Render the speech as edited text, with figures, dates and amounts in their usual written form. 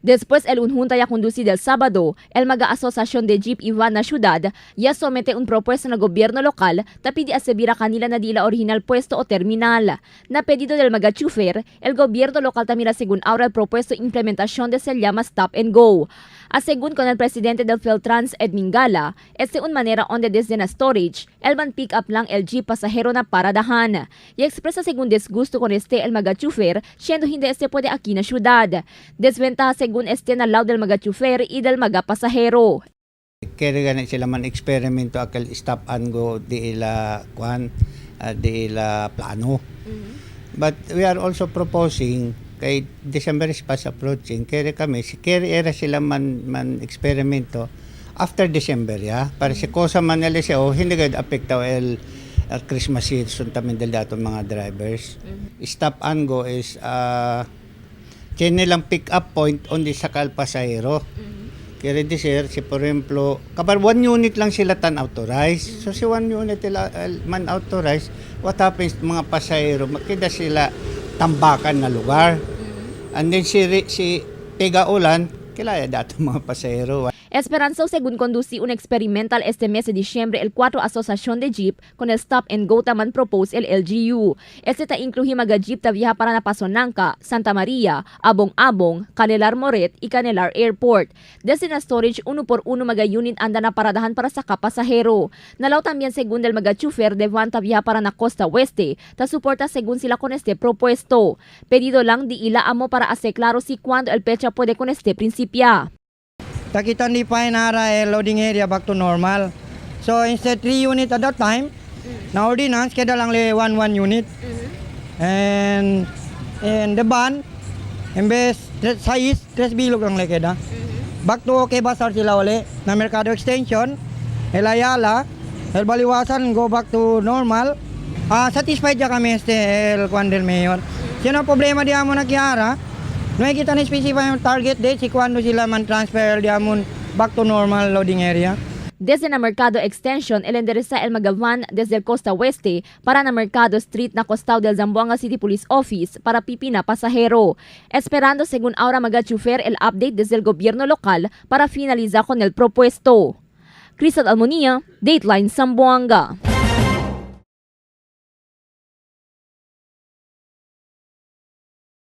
Después, el unjunta ya conducir el sábado, el maga Asociación de Jeep Ivan na Ciudad ya somete un propuesta na gobyerno lokal tapi di asebira kanila na di la original puesto o terminal. Na pedido del maga chufer, el gobierno lokal tamira según ahora el propuesto implementación de se llama Stop and Go. Según con el presidente del Philtrans, Ed Mingala, un manera onde desde na storage, el man pick up lang el jeep pasahero na paradahan. Y expresa según disgusto con el maga chufer, siendo hindi puede aquí na ciudad. Desventaja según na law del maga chufer y del maga pasahero. Kaya ganit sila man eksperimento akal stop and go di ila plano. But we are also proposing kay December is fast approaching, kaya kami era sila man eksperimento after December para si kosa man nila siya hindi gad apektaw el Christmas season tamin del dato mga drivers. Stop and go is nilang pick up point on the sakal pasahero. Kaya di sir, si por ejemplo, kapag 1 unit lang sila authorized. So si 1 unit man authorized, what happens mga pasahero, makita sila tambakan na lugar. And then si Pega Ulan, kilaya dato mga pasahero. Esperanza según conduci un experimental este mes de diciembre el 4 Asociación de Jeep con el Stop and Go taman propose el LGU. Ta incluye maga jeep ta viaja para Napasonanca, Santa Maria, Abong-Abong, Canelar Moret y Canelar Airport. Desde na storage 1 por 1 maga unit anda na paradahan para sa kapasahero. Nalaw también según del maga chufer de Van ta viaja para na Costa Oeste, ta suporta según sila con este propuesto. Pedido lang di ila amo para hacer claro si cuando el pecha puede con este principia. Kita hindi pa inara loading area back to normal. So instead 3 unit at that time, na ordinance kada lang 1 unit. And the ban, imbes size 3 bilog lang kada. Back to okay basar sila uli na Mercado Extension, El Ayala, El Baliwasan go back to normal. Satisfied ya kami el Juan del Mayor. Sino problema di amo nagyara? No kita na specify yung target date si kuando sila man transfer diamond back to normal loading area. Desde na Mercado Extension, el endereza el magavan desde el Costa Oeste para na Mercado Street na costado del Zamboanga City Police Office para pipina pasahero. Esperando según ahora maga-chufer el update desde el gobierno local para finalizar con el propuesto. Cristal Almonía, Dateline Zamboanga.